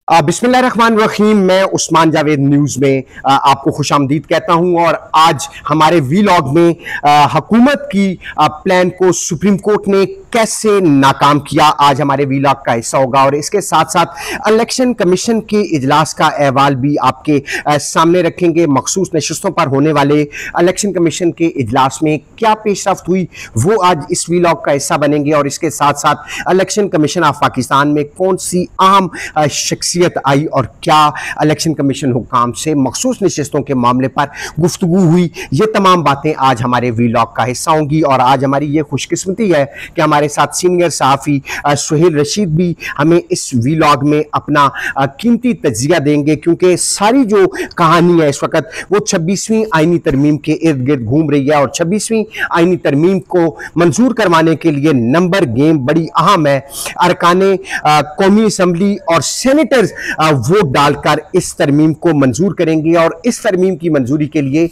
बिस्मिल्लाहिर्रहमानिर्रहीम। मैं उस्मान जावेद न्यूज़ में आपको खुशामदीद कहता हूं और आज हमारे वीलॉग में हुकूमत की प्लान को सुप्रीम कोर्ट ने कैसे नाकाम किया, आज हमारे वीलॉग का हिस्सा होगा। और इसके साथ साथ इलेक्शन कमीशन के इजलास का अहवाल भी आपके सामने रखेंगे। मखसूस नशिस्तों पर होने वाले इलेक्शन कमीशन के इजलास में क्या पेशरफ्त हुई वो आज इस वीलॉग का हिस्सा बनेंगे। और इसके साथ साथ इलेक्शन कमीशन ऑफ पाकिस्तान में कौन सी अहम शख्सियत आई और क्या इलेक्शन कमीशन हुकाम से मखसूस नशिस्तों के मामले पर गुफ्तगू हुई, ये तमाम बातें आज हमारे वीलॉग का हिस्सा होंगी। और आज हमारी ये खुशकिस्मती है कि हमारे साथ सीनियर सहाफ़ी सुहेल रशीद भी हमें इस वीलॉग में अपना कीमती तज्जिया देंगे, क्योंकि सारी जो कहानी है इस वक्त वो 26वीं आईनी तरमीम के इर्द गिर्द घूम रही है। और 26वीं आईनी तरमीम को मंजूर करवाने के लिए नंबर गेम बड़ी अहम है। अरकाने कौमी असम्बली और सेनेटर्स वोट डालकर इस तरमीम को मंजूर करेंगे और इस तरमीम की मंजूरी के लिए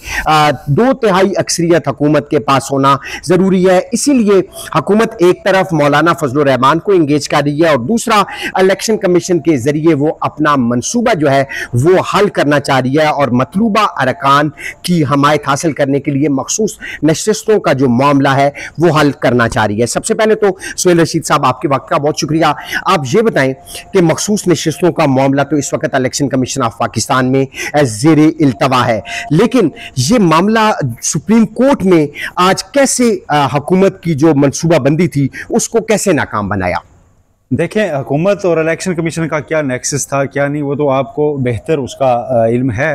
2/3 अक्सरियत हुकूमत के पास होना जरूरी है। इसीलिए हुकूमत एक तरफ मौलाना फजलुर रहमान को इंगेज कर रही है और दूसरा इलेक्शन कमीशन के जरिए वो अपना मंसूबा जो है वो हल करना चाह रही है और मतलूबा अरकान की हमायत हासिल करने के लिए मखसूस नशिस्तों का जो मामला है वो हल करना चाह रही है। सबसे पहले तो सुहेल रशीद साहब, आपके वक्त का बहुत शुक्रिया। आप ये बताएं कि मखसूस नशिस्तों का मामला तो इस वक्त इलेक्शन कमीशन ऑफ पाकिस्तान में ज़ेरे इल्तवा है, लेकिन ये मामला सुप्रीम कोर्ट में आज कैसे हुकूमत की जो मनसूबाबंदी थी उसको कैसे नाकाम बनाया? देखें, हुकूमत और इलेक्शन कमीशन का क्या नेक्सस था क्या नहीं, वो तो आपको बेहतर उसका इल्म है।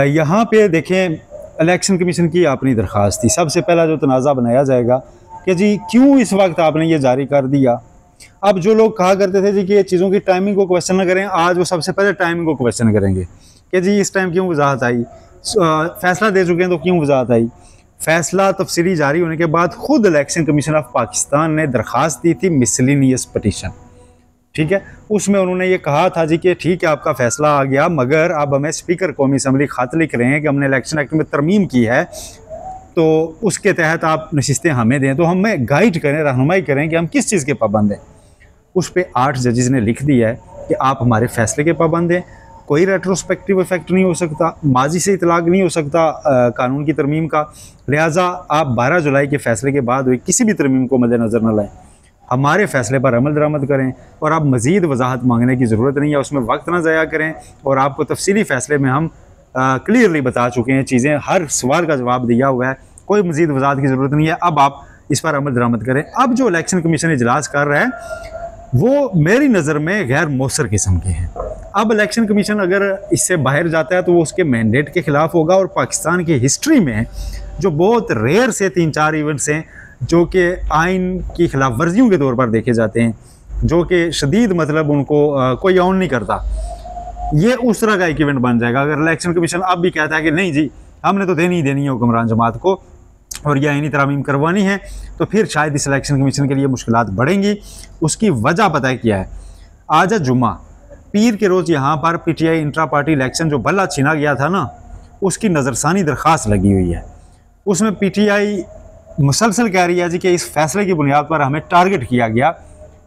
यहाँ पे देखें, इलेक्शन कमीशन की अपनी दरख्वास्त थी। सबसे पहला जो तनाज़ा बनाया जाएगा कि जी क्यों इस वक्त आपने ये जारी कर दिया। अब जो लोग कहा करते थे जी कि ये चीज़ों की टाइमिंग को क्वेश्चन न करें, आज वो सबसे पहले टाइमिंग को क्वेश्चन करेंगे कि जी इस टाइम क्यों वजाहत आई, फैसला दे चुके हैं तो क्यों वजाहत आई। फैसला तफसीली जारी होने के बाद खुद इलेक्शन कमीशन ऑफ पाकिस्तान ने दरख्वास्त दी थी मिसलिनियस पटिशन, ठीक है। उसमें उन्होंने ये कहा था जी कि ठीक है आपका फैसला आ गया, मगर अब हमें स्पीकर कौमी असम्बली खत लिख रहे हैं कि हमने इलेक्शन एक्ट में तरमीम की है, तो उसके तहत आप नशिस्तें हमें दें, तो हमें गाइड करें, रहनुमाई करें कि हम किस चीज़ के पाबंद हैं। उस पर 8 जजेस ने लिख दिया है कि आप हमारे फैसले के पाबंद हैं, कोई रेट्रोस्पेक्टिव इफेक्ट नहीं हो सकता, माजी से इतलाक नहीं हो सकता कानून की तरमीम का, लिहाजा आप 12 जुलाई के फैसले के बाद हुई किसी भी तरमीम को मद्देनज़र न लाएं, हमारे फैसले पर अमल दरामद करें और आप मज़ीद वजाहत मांगने की ज़रूरत नहीं है, उसमें वक्त ना ज़ाया करें। और आपको तफसीली फैसले में हम क्लियरली बता चुके हैं चीज़ें, हर सवाल का जवाब दिया हुआ है, कोई मज़ीद वजाहत की ज़रूरत नहीं है। अब आप इस पर अमल दरामद करें। अब जो इलेक्शन कमीशन इजलास कर रहा है वो मेरी नज़र में गैर मौसर किस्म के हैं। अब इलेक्शन कमीशन अगर इससे बाहर जाता है तो वो उसके मैंडेट के ख़िलाफ़ होगा। और पाकिस्तान की हिस्ट्री में जो बहुत रेयर से 3-4 इवेंट्स हैं जो कि आइन की खिलाफ वर्जियों के तौर पर देखे जाते हैं, जो कि शदीद मतलब उनको कोई ऑन नहीं करता, ये उस तरह का एक इवेंट बन जाएगा। अगर इलेक्शन कमीशन अब भी कहता है कि नहीं जी हमने तो देनी ही देनी है हुक्मरान जमात को और यह आईनी तरामीम करवानी है, तो फिर शायद इस इलेक्शन कमीशन के लिए मुश्किलात बढ़ेंगी। उसकी वजह पता है क्या है? आज जुम्मा, पीर के रोज़ यहाँ पर पीटीआई इंट्रा पार्टी इलेक्शन जो बल्ला छीना गया था ना, उसकी नज़रसानी दरख्वास्त लगी हुई है। उसमें पीटीआई मुसलसल कह रही है जी कि इस फैसले की बुनियाद पर हमें टारगेट किया गया,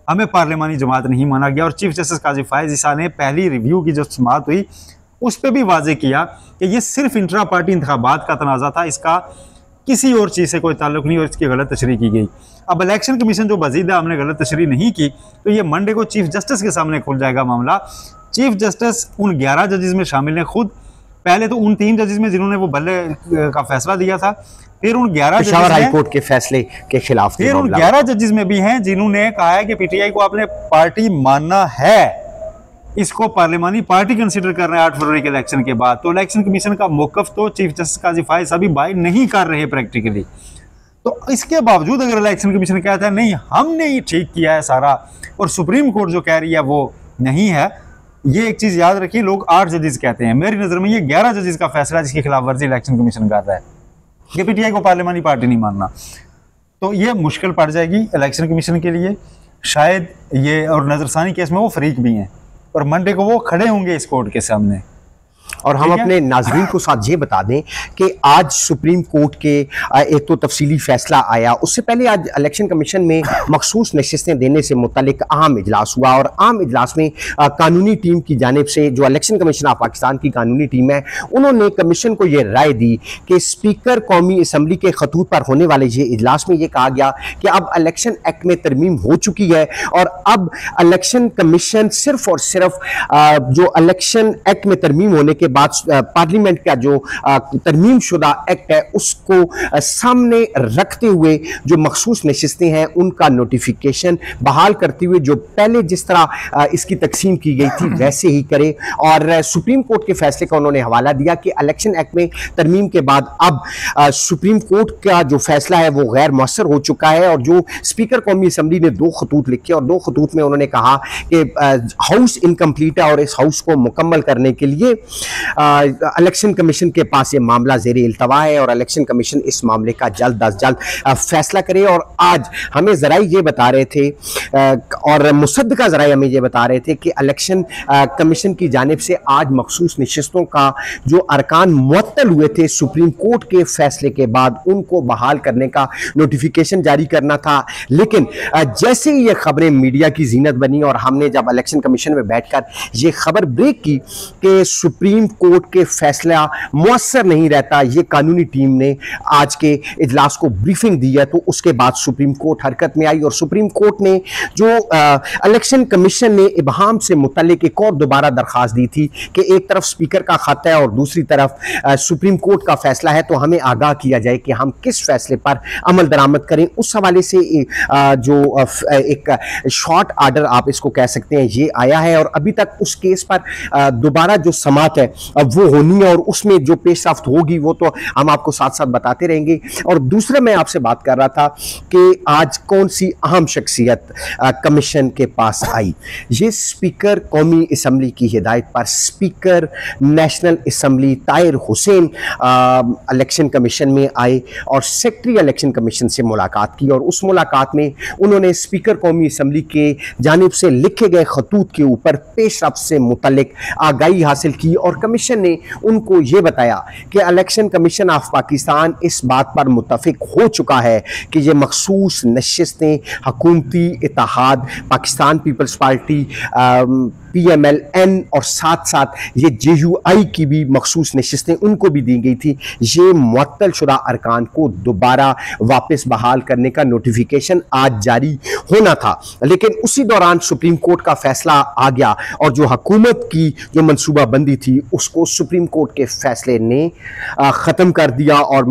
हमें पार्लिमानी जमात नहीं माना गया। और चीफ जस्टिस काजी फायज़ ईसा ने पहली रिव्यू की जो समाअत हुई उस पर भी वाजे किया कि ये सिर्फ इंट्रा पार्टी इंतखाबात का तनाज़ा था, इसका किसी और चीज़ से कोई ताल्लुक नहीं और इसकी गलत तशरीह की गई। अब इलेक्शन कमीशन जो वजीदा हमने गलत तशरीह नहीं की तो ये मंडे को चीफ जस्टिस के सामने खुल जाएगा मामला। चीफ जस्टिस उन 11 जजेस में शामिल हैं खुद, पहले तो उन 3 जजेस में जिन्होंने वो बल्ले का फैसला दिया था, फिर उन 11 जजेस हाई कोर्ट के फैसले के खिलाफ, फिर उन 11 जजेस में भी हैं जिन्होंने कहा है कि पीटीआई को आपने पार्टी मानना है, इसको पार्लिमानी पार्टी कंसीडर कर रहे हैं 8 फरवरी के इलेक्शन के बाद। तो इलेक्शन कमीशन का मौकफ तो चीफ जस्टिस काजी फायज़ अभी बाय नहीं कर रहे प्रैक्टिकली। तो इसके बावजूद अगर इलेक्शन कमीशन कहता है नहीं हमने ही ठीक किया है सारा, और सुप्रीम कोर्ट जो कह रही है वो नहीं है, ये एक चीज़ याद रखिए, लोग 8 जजेस कहते हैं, मेरी नज़र में ये 11 जजेस का फैसला जिसकी खिलाफ वर्जी इलेक्शन कमीशन कर रहा है कि पीटीआई को पार्लिमानी पार्टी नहीं मानना। तो ये मुश्किल पड़ जाएगी इलेक्शन कमीशन के लिए शायद ये, और नज़रसानी केस में वो फरीक भी हैं और मंडे को वो खड़े होंगे इस कोर्ट के सामने। और हम अपने नाजरीन को साथ ये बता दें कि आज सुप्रीम कोर्ट के एक तो तफसीली फैसला आया, उससे पहले आज इलेक्शन कमीशन में मखसूस नशिस्तें देने से मुतल्लिक अहम इजलास हुआ और अहम इजलास में कानूनी टीम की जानिब से जो इलेक्शन कमीशन ऑफ पाकिस्तान की कानूनी टीम है, उन्होंने कमीशन को ये राय दी कि स्पीकर कौमी असम्बली के खतूत पर होने वाले ये इजलास में ये कहा गया कि अब इलेक्शन एक्ट में तरमीम हो चुकी है और अब इलेक्शन कमीशन सिर्फ और सिर्फ जो इलेक्शन एक्ट में तरमीम होने के बाद पार्लियामेंट का जो तरमीम शुदा एक्ट है उसको सामने रखते हुए जो मखसूस नशिस्तें हैं उनका नोटिफिकेशन बहाल करते हुए जो पहले जिस तरह इसकी तकसीम की गई थी वैसे ही करे। और सुप्रीम कोर्ट के फैसले का उन्होंने हवाला दिया कि इलेक्शन एक्ट में तरमीम के बाद अब सुप्रीम कोर्ट का जो फैसला है वो गैर मौसर हो चुका है। और जो स्पीकर कौमी असम्बली ने 2 खतूत लिखे और 2 खतूत में उन्होंने कहा कि हाउस इनकम्प्लीट है और इस हाउस को मुकम्मल करने के लिए इलेक्शन कमीशन के पास ये मामला ज़ेरे इल्तवा है और इलेक्शन कमीशन इस मामले का जल्द अज जल्द फैसला करे। और आज हमें ज़राए ये बता रहे थे और मुसद्दका ज़राए हमें ये बता रहे थे कि इलेक्शन कमीशन की जानिब से आज मखसूस नशिस्तों का जो अरकान मुअत्तल हुए थे सुप्रीम कोर्ट के फैसले के बाद उनको बहाल करने का नोटिफिकेशन जारी करना था। लेकिन जैसे ही ये खबरें मीडिया की जीनत बनी और हमने जब इलेक्शन कमीशन में बैठकर ये खबर ब्रेक की कि सुप्रीम कोर्ट के फैसला मुअस्सर नहीं रहता, ये कानूनी टीम ने आज के इजलास को ब्रीफिंग दी है, तो उसके बाद सुप्रीम कोर्ट हरकत में आई और सुप्रीम कोर्ट ने जो इलेक्शन कमीशन ने इबहाम से मुतल्लिक एक और दोबारा दरख्वास्त दी थी कि एक तरफ स्पीकर का खत है और दूसरी तरफ सुप्रीम कोर्ट का फैसला है, तो हमें आगाह किया जाए कि हम किस फैसले पर अमल दरामद करें। उस हवाले से जो एक शॉर्ट आर्डर आप इसको कह सकते हैं ये आया है और अभी तक उस केस पर दोबारा जो समात है वो होनी है और उसमें जो पेशरफ्त होगी वो तो हम आपको साथ साथ बताते रहेंगे। और दूसरा मैं आपसे बात कर रहा था कि आज कौन सी अहम शख्सियत कमीशन के पास आई। ये स्पीकर कौमी असम्बली की हिदायत पर speaker national assembly Tahir Hussain election commission में आए और सेक्रेटरी इलेक्शन कमीशन से मुलाकात की और उस मुलाकात में उन्होंने स्पीकर कौमी असम्बली के जानिब से लिखे गए खतूत के ऊपर पेशरफ्त से मुतल्लिक आगाही हासिल की और कमीशन ने उनको ये बताया कि इलेक्शन कमीशन ऑफ पाकिस्तान इस बात पर मुत्तफिक हो चुका है कि ये मखसूस नशिस्तें हुकूमती इत्तेहाद पाकिस्तान पीपल्स पार्टी PMLN और साथ साथ ये JUI की भी मखसूस नशिस्तें उनको भी दी गई थी। ये मुअत्तल शुदा अरकान को दोबारा वापस बहाल करने का नोटिफिकेशन आज जारी होना था, लेकिन उसी दौरान सुप्रीम कोर्ट का फैसला आ गया और जो हुकूमत की जो मनसूबाबंदी थी उसको सुप्रीम कोर्ट के फैसले ने ख़त्म कर दिया और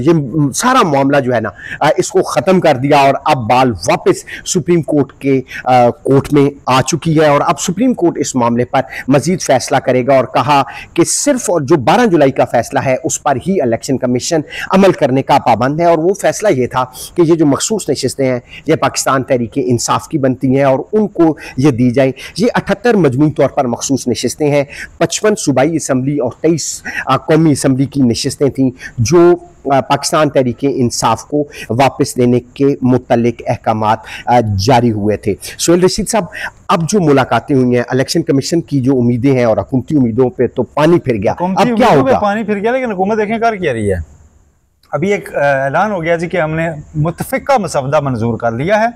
ये सारा मामला जो है ना इसको ख़त्म कर दिया और अब बाल वापस सुप्रीम कोर्ट के कोर्ट में आ चुकी है और अब सुप्रीम कोर्ट इस मामले पर मजीद फैसला करेगा और कहा कि सिर्फ और जो 12 जुलाई का फैसला है उस पर ही इलेक्शन कमीशन अमल करने का पाबंद है। और वो फैसला ये था कि ये जो मखसूस नशिस्तें हैं ये पाकिस्तान तहरीक इंसाफ की बनती हैं और उनको ये दी जाए। ये 78 मजमूई तौर पर मखसूस नशिस्तें हैं, 55 सूबाई असम्बली और 23 कौमी असम्बली की नशिस्तें थीं जो पाकिस्तान तहरीक इंसाफ को वापस देने के मुतल्लिक अहकामात जारी हुए थे। सोहेल रशीद साहब, अब जो मुलाकातें हुई हैं इलेक्शन कमीशन की जो उम्मीदें हैं और हुकूमती उम्मीदों पे तो पानी फिर गया, अब क्या होगा? पानी फिर गया, लेकिन हुकूमत देखें कर क्या रही है। अभी एक ऐलान हो गया जी कि हमने मुतफ़िका मसवदा मंजूर कर लिया है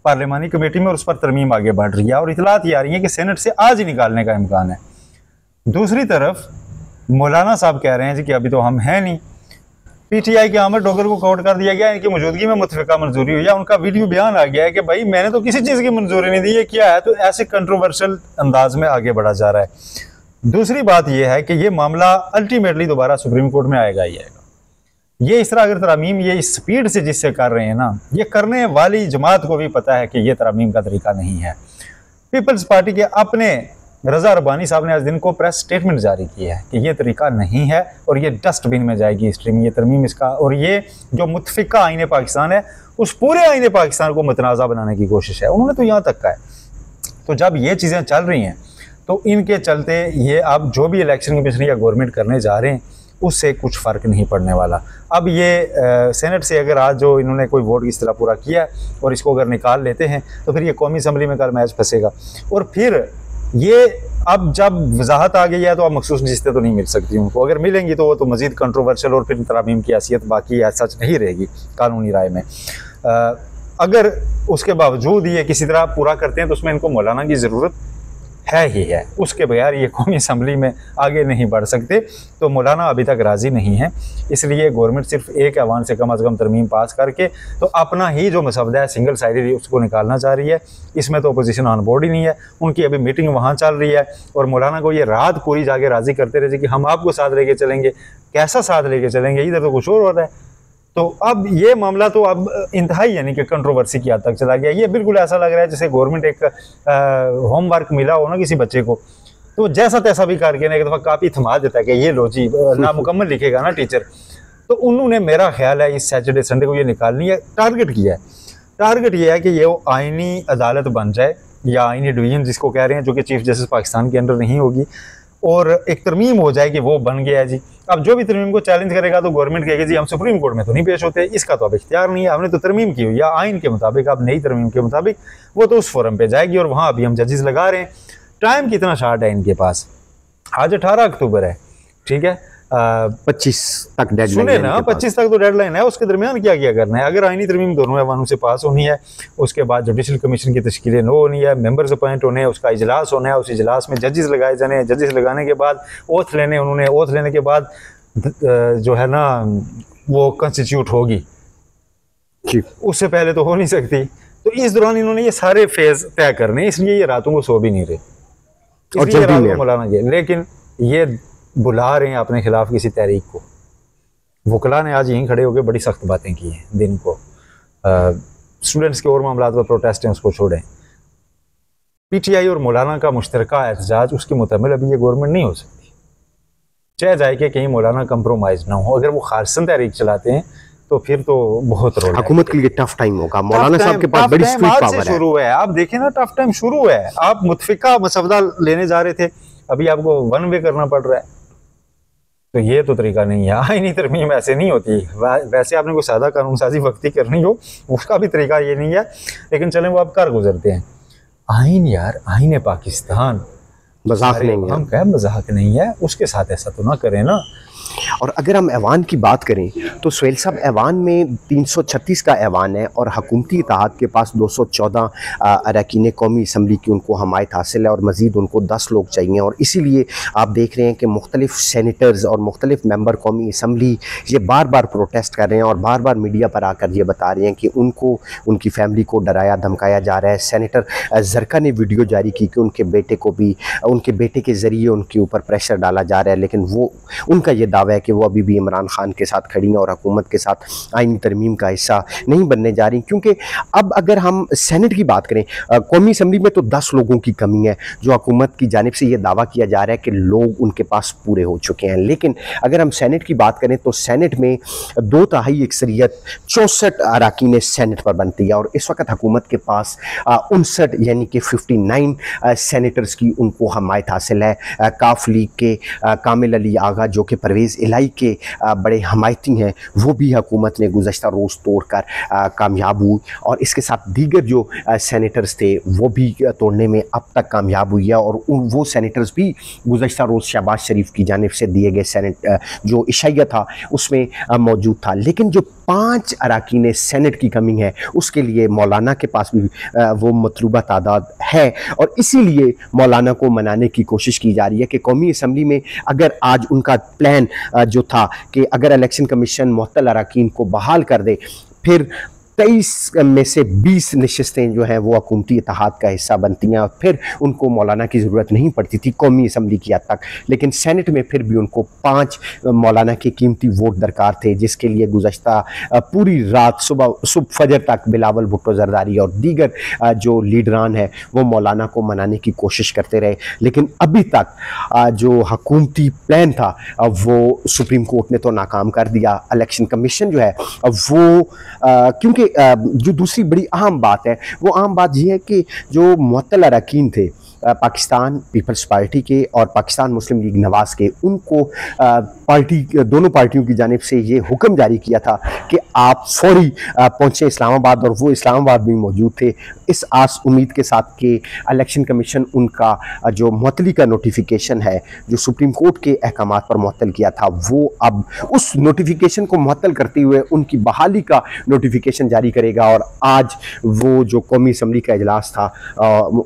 पार्लिमानी कमेटी में और उस पर तरमीम आगे बढ़ रही है और इतलात ये आ रही है कि सेनेट से आज ही निकालने का इम्कान है। दूसरी तरफ मौलाना साहब कह रहे हैं जी कि अभी तो हम हैं नहीं। PTI के अहमद डोगर को कोर्ट कर दिया गया, इनकी मौजूदगी में मुतफ़िका मंजूरी हुई है। उनका वीडियो बयान आ गया है कि भाई मैंने तो किसी चीज़ की मंजूरी नहीं दी, ये क्या है। तो ऐसे कंट्रोवर्शियल अंदाज में आगे बढ़ा जा रहा है। दूसरी बात यह है कि ये मामला अल्टीमेटली दोबारा सुप्रीम कोर्ट में आएगा ही आएगा। ये इस तरह अगर तरमीम ये इस स्पीड से जिससे कर रहे हैं ना, ये करने वाली जमात को भी पता है कि ये तरमीम का तरीका नहीं है। पीपल्स पार्टी के अपने रजा रब्बानी साहब ने आज दिन को प्रेस स्टेटमेंट जारी किया है कि ये तरीका नहीं है और ये डस्टबिन में जाएगी हिस्ट्री में, ये तरमीम इसका। और ये जो मुतफ़िका आईने पाकिस्तान है उस पूरे आईने पाकिस्तान को मुतनाज़ा बनाने की कोशिश है। उन्होंने तो यहाँ तक कहा है। तो जब ये चीज़ें चल रही हैं तो इनके चलते ये अब जो भी इलेक्शन कमीशन या गवर्नमेंट करने जा रहे हैं उससे कुछ फ़र्क नहीं पड़ने वाला। अब ये सेनेट से अगर आज जो इन्होंने कोई वोट की इस्तेला पूरा किया है और इसको अगर निकाल लेते हैं तो फिर ये कौमी असम्बली में कल मैच फंसेगा और फिर ये अब जब वजाहत आ गई है तो अब मखसूस नशिस्तें तो नहीं मिल सकती उनको, अगर मिलेंगी तो वो तो मज़ीद कंट्रोवर्शियल और फिर तरामीम की हैसियत बाकी सच नहीं रहेगी कानूनी राय में। अगर उसके बावजूद ये किसी तरह पूरा करते हैं तो उसमें इनको मौलाना की ज़रूरत है ही है, उसके बगैर ये कौमी असम्बली में आगे नहीं बढ़ सकते। तो मौलाना अभी तक राज़ी नहीं है, इसलिए गवर्नमेंट सिर्फ एक ऐवान से कम तरमीम पास करके तो अपना ही जो मसवदा है सिंगल साइडेड उसको निकालना चाह रही है। इसमें तो अपोजिशन ऑन बोर्ड ही नहीं है, उनकी अभी मीटिंग वहाँ चल रही है और मौलाना को ये रात पूरी जाके राज़ी करते रहे कि हम आपको साथ लेके चलेंगे। कैसा साथ लेके चलेंगे, इधर तो कुछ और हो रहा है। तो अब ये मामला तो अब इंतहाई यानी कि कंट्रोवर्सी की हद तक चला गया। ये बिल्कुल ऐसा लग रहा है जैसे गवर्नमेंट एक होमवर्क मिला हो ना किसी बच्चे को, तो जैसा तैसा भी करके ना एक दफ़ा कापी थमा देता है कि ये लो जी, नामुकम्मल लिखेगा ना टीचर। तो उन्होंने मेरा ख्याल है इस सैटरडे संडे को ये निकालनी है, टारगेट किया है। टारगेट ये है कि ये आइनी अदालत बन जाए या आइनी डिवीज़न जिसको कह रहे हैं, जो कि चीफ जस्टिस पाकिस्तान के अंडर नहीं होगी, और एक तरमीम हो जाए कि वो बन गया है जी। अब जो भी तरमीम को चैलेंज करेगा तो गवर्नमेंट कहेगी जी हम सुप्रीम कोर्ट में तो नहीं पेश होते, इसका तो अब इख्तियार नहीं है, हमने तो तरमीम की हुई है आइन के मुताबिक, अब नई तरमीम के मुताबिक वो तो उस फोरम पे जाएगी और वहाँ अभी हम जजेस लगा रहे हैं। टाइम कितना शार्ट है इनके पास, आज 18 अक्टूबर है, ठीक है, 25 तक डेडलाइन सुने ना, 25 तक तो डेडलाइन है। उसके दरमियान क्या क्या करना है? अगर आइनी तरमीम दोनों ऐवानों से पास होनी है, उसके बाद जुडिशल कमीशन की तश्कील नो होनी है, मेंबर्स अपॉइंट होने हैं, उसका इजलास होना है, उस इजलास में जजेस लगाए जाने हैं, जजेस लगाने के बाद ओथ लेने, उन्होंने ओथ लेने के बाद जो है ना वो कंस्टिट्यूट होगी, उससे पहले तो हो नहीं सकती। तो इस दौरान इन्होंने ये सारे फेज तय करने, इसलिए ये रातों को सो भी नहीं रहे, इसलिए रातों को मौलाना गए। लेकिन ये बुला रहे हैं अपने खिलाफ किसी तहरीक को। वकला ने आज यहीं खड़े होकर बड़ी सख्त बातें की हैं दिन को। स्टूडेंट्स के और मामला पर प्रोटेस्ट हैं उसको छोड़ें, पीटीआई और मौलाना का मुश्तरका एहतजाज, उसके मुतमिल अभी ये गवर्नमेंट नहीं हो सकती, चाहे जाए कि कहीं मौलाना कंप्रोमाइज ना हो। अगर वो खारसन तहरीक चलाते हैं तो फिर तो बहुत रोल हुकूमत के लिए टफ टाइम होगा। मौलाना साहब के पास बड़ी स्ट्रीट पावर है। शुरू है, आप देखें ना, टफ टाइम शुरू है। आप मुतफिका मसवदा लेने जा रहे थे, अभी आपको वन वे करना पड़ रहा है। तो ये तो तरीका नहीं है, आईनी तरमीम ऐसे नहीं होती। वैसे आपने कोई सादा कानून साजी वक्ती करनी हो, उसका भी तरीका ये नहीं है, लेकिन चलें वो आप कर गुजरते हैं। आइन यार, आइन है पाकिस्तान, मजाक नहीं है, हम कह मजाक नहीं है, उसके साथ ऐसा तो ना करें ना। और अगर हम ऐवान की बात करें तो सुहेल साहब, ऐवान में 336 का ऐवान है और हकूमती इत्तेहाद के पास 214 अरकान कौमी असम्बली की उनको हमायत हासिल है और मज़ीद उनको 10 लोग चाहिए। और इसीलिए आप देख रहे हैं कि मुख्तलिफ सेनेटर्स और मुख्तलिफ मेंबर कौमी असम्बली ये बार बार प्रोटेस्ट कर रहे हैं और बार बार मीडिया पर आकर ये बता रहे हैं कि उनको, उनकी फैमिली को डराया धमकाया जा रहा है। सेनेटर जरका ने वीडियो जारी की कि उनके बेटे को भी, उनके बेटे के ज़रिए उनके ऊपर प्रेशर डाला जा रहा है, लेकिन वो, उनका ये दावा है कि वो अभी भी इमरान खान के साथ खड़ी हैं और हुकूमत के साथ आईनी तरमीम का हिस्सा नहीं बनने जा रही। क्योंकि अब अगर हम सेनेट की बात करें, कौमी असम्बली में तो 10 लोगों की कमी है, जो हुकूमत की जानिब से ये दावा किया जा रहा है कि लोग उनके पास पूरे हो चुके हैं। लेकिन अगर हम सेनेट की बात करें तो सेनेट में 2/3 अक्सरियत 64 अरकान सेनेट पर बनती है और इस वक्त हुकूमत के पास 59 यानी कि 59 सेनेटर्स की उनको हमायत हासिल है। काफ लीग के कामिल अली आगा जो कि परवेज़ इलाही के बड़े हमायती हैं, वो भी हुकूमत ने गुज़श्ता रोज़ तोड़कर कामयाब हुई और इसके साथ दीगर जो सेनेटर्स थे वो भी तोड़ने में अब तक कामयाब हुई है और वो सेनेटर्स भी गुज़श्ता रोज़ शहबाज शरीफ की जानिब से दिए गए सेनेट जो इशाइया था उसमें मौजूद था। लेकिन जो 5 अरकान सेनेट की कमी है उसके लिए मौलाना के पास भी वो मतलूबा तादाद है और इसीलिए मौलाना को मनाने की कोशिश की जा रही है कि कौमी असम्बली में अगर आज उनका प्लान जो था कि अगर इलेक्शन कमीशन मुअत्तल अरकान को बहाल कर दे, फिर 23 में से 20 नशिस्तें जो हैं वो हुकूमती इत्तेहाद का हिस्सा बनती हैं और फिर उनको मौलाना की ज़रूरत नहीं पड़ती थी कौमी असम्बली की हद तक। लेकिन सेनेट में फिर भी उनको 5 मौलाना के कीमती वोट दरकार थे, जिसके लिए गुज़श्ता पूरी रात सुबह फजर तक बिलावल भुट्टो जरदारी और दीगर जो लीडरान हैं वो मौलाना को मनाने की कोशिश करते रहे। लेकिन अभी तक जो हुकूमती प्लान था वो सुप्रीम कोर्ट ने तो नाकाम कर दिया। इलेक्शन कमीशन जो है वो क्योंकि जो दूसरी बड़ी अहम बात है वो अहम बात यह है कि जो मुअत्तल अरकान थे पाकिस्तान पीपल्स पार्टी के और पाकिस्तान मुस्लिम लीग नवाज के, उनको पार्टी, दोनों पार्टियों की जानिब से ये हुक्म जारी किया था कि आप फौरी पहुंचे इस्लामाबाद और वो इस्लामाबाद में मौजूद थे, इस आस उम्मीद के साथ कि इलेक्शन कमीशन उनका जो मुअत्तली का नोटिफिकेशन है जो सुप्रीम कोर्ट के अहकामात पर मुअत्तल किया था, वो अब उस नोटिफिकेशन को मुअत्तल करते हुए उनकी बहाली का नोटिफिकेशन जारी करेगा। और आज वो जो कौमी असम्बली का इजलास था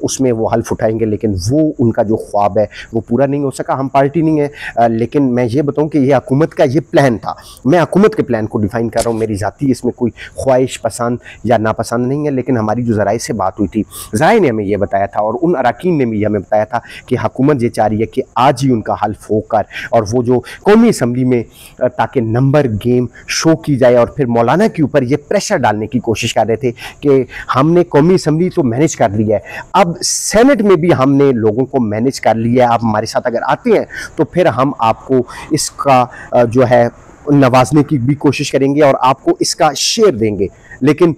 उसमें वो हल्फ उठाएंगे, लेकिन वो उनका जो ख्वाब है वो पूरा नहीं हो सका। हम पार्टी नहीं है, लेकिन मैं ये बताऊं कि ये हुकूमत का ये प्लान था। मैं हुकूमत के प्लान को डिफ़ाइन कर रहा हूँ, मेरी ज़ाती इसमें कोई ख्वाहिश पसंद या नापसंद नहीं है, लेकिन हमारी जो ज़राए से बात हुई थी, ज़राए ने हमें ये बताया था और उन अरकान ने भी हमें बताया था कि हुकूमत ये चाह रही है कि आज ही उनका हल्फ होकर और वो जो कौमी असम्बली में ताकि नंबर गेम शो की जाए, और फिर मौलाना के ऊपर ये प्रेशर डालने की कोशिश कर रहे थे कि हमने कौमी असम्बली तो मैनेज कर लिया है, अब सेनेट में भी हमने लोगों को मैनेज कर लिया है, आप हमारे साथ अगर आते हैं तो फिर हम आपको इसका जो है नवाजने की भी कोशिश करेंगे और आपको इसका शेयर देंगे। लेकिन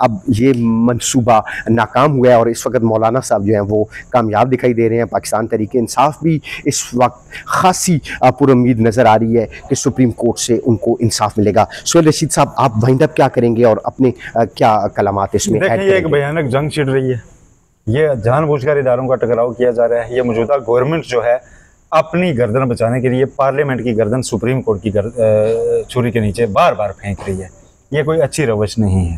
अब ये मंसूबा नाकाम हुआ है और इस वक्त मौलाना साहब जो हैं वो कामयाब दिखाई दे रहे हैं। पाकिस्तान तहरीक इंसाफ भी इस वक्त खासी पुरुम्मीद नज़र आ रही है कि सुप्रीम कोर्ट से उनको इंसाफ मिलेगा। सुहेल रशीद साहब, आप वाइंड अप क्या करेंगे और अपने क्या कलामात इसमें ऐड करेंगे? एक भयानक जंग छिड़ रही है, ये जानबूझकर इदारों का टकराव किया जा रहा है। ये मौजूदा गवर्नमेंट जो है अपनी गर्दन बचाने के लिए पार्लियामेंट की गर्दन सुप्रीम कोर्ट की छुरी के नीचे बार बार फेंक रही है। ये कोई अच्छी रवश नहीं है,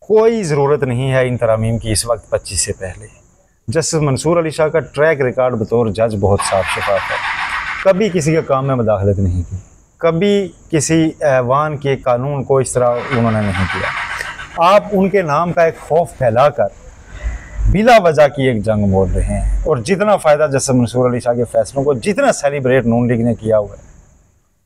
कोई ज़रूरत नहीं है इन तरामीम की इस वक्त 25 से पहले। जस्टिस मंसूर अली शाह का ट्रैक रिकॉर्ड बतौर जज बहुत साफ शफाफ है, कभी किसी के काम में मदाखलत नहीं की, कभी किसी ऐवान के कानून को इस तरह उन्होंने नहीं किया। आप उनके नाम का एक खौफ फैलाकर बिला वजह की एक जंग मोड़ रहे हैं। और जितना फ़ायदा जस्टिस मंसूर अली शाह के फैसलों को जितना सेलिब्रेट नून लीग ने किया हुआ है,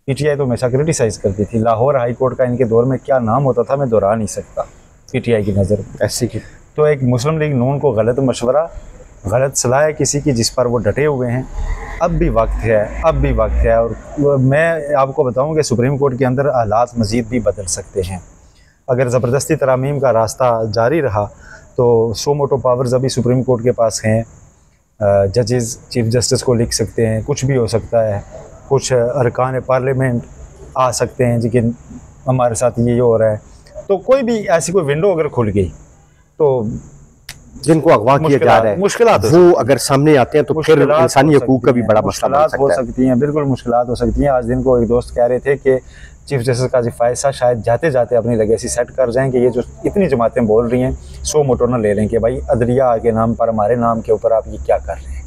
पीटीआई तो हमेशा क्रिटिसाइज़ करती थी। लाहौर हाई कोर्ट का इनके दौर में क्या नाम होता था मैं दोहरा नहीं सकता पीटीआई की नज़र में। ऐसे की तो एक मुस्लिम लीग नून को गलत मशवरा, गलत सलाह है किसी की जिस पर वो डटे हुए हैं। अब भी वक्त है, अब भी वक्त है। और मैं आपको बताऊं कि सुप्रीम कोर्ट के अंदर हालात मज़ीद भी बदल सकते हैं। अगर ज़बरदस्ती तरामीम का रास्ता जारी रहा तो सो मोटो पावर्स अभी सुप्रीम कोर्ट के पास हैं। जजेस चीफ जस्टिस को लिख सकते हैं, कुछ भी हो सकता है। कुछ अरकान पार्लियामेंट आ सकते हैं लेकिन हमारे साथ ये हो रहा है। तो कोई भी ऐसी कोई विंडो अगर खुल गई तो जिनको अगवा किया जा रहा है मुश्किलात वो अगर सामने आते हैं तो फिर इंसानी हकूक का भी बड़ा मसला हो सकती हैं। बिल्कुल मुश्किलात हो सकती हैं। आज दिन को एक दोस्त कह रहे थे कि चीफ जस्टिस काजी फायद साहब शायद जाते जाते अपनी लेगेसी सेट कर जाएं कि ये जो इतनी जमातें बोल रही हैं सो मोटो न ले लें कि भाई अदलिया के नाम पर, हमारे नाम के ऊपर आप ये क्या कर रहे हैं।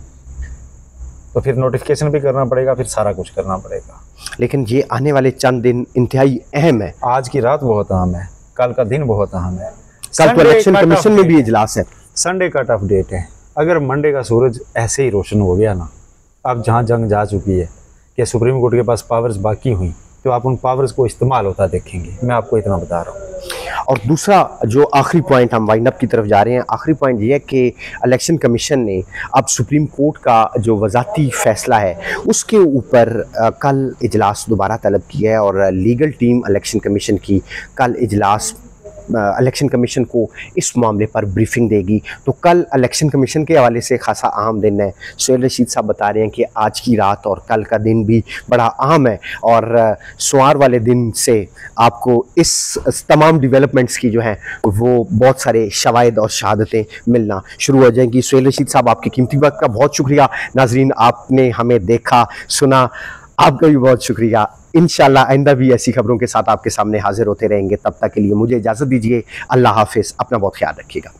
तो फिर नोटिफिकेशन भी करना पड़ेगा, फिर सारा कुछ करना पड़ेगा। लेकिन ये आने वाले चंद दिन इंतहाई अहम है। आज की रात बहुत अहम है, कल का दिन बहुत अहम है। कल तो इलेक्शन कमीशन में भी इजलास है, संडे कट ऑफ डेट है। अगर मंडे का सूरज ऐसे ही रोशन हो गया ना, अब जहाँ जंग जा चुकी है कि सुप्रीम कोर्ट के पास पावर्स बाकी हुई, तो आप उन पावर्स को इस्तेमाल होता देखेंगे। मैं आपको इतना बता रहा हूँ। और दूसरा जो आखिरी पॉइंट, हम वाइंड अप की तरफ जा रहे हैं, आखिरी पॉइंट ये है कि इलेक्शन कमीशन ने अब सुप्रीम कोर्ट का जो वज़ाती फ़ैसला है उसके ऊपर कल इजलास दोबारा तलब किया है और लीगल टीम इलेक्शन कमीशन की कल इजलास इलेक्शन कमीशन को इस मामले पर ब्रीफिंग देगी। तो कल इलेक्शन कमीशन के हवाले से खासा अहम दिन है। सुहेल रशीद साहब बता रहे हैं कि आज की रात और कल का दिन भी बड़ा अहम है और सोमवार वाले दिन से आपको इस तमाम डेवलपमेंट्स की जो हैं वो बहुत सारे शवाहिद और शहादतें मिलना शुरू हो जाएंगी। सुहेल रशीद साहब, आपके कीमती वक्त का बहुत शुक्रिया। नाजरीन, आपने हमें देखा सुना, आपका भी बहुत शुक्रिया। इंशाल्लाह आइंदा भी ऐसी खबरों के साथ आपके सामने हाजिर होते रहेंगे। तब तक के लिए मुझे इजाज़त दीजिए। अल्लाह हाफिज़, अपना बहुत ख्याल रखिएगा।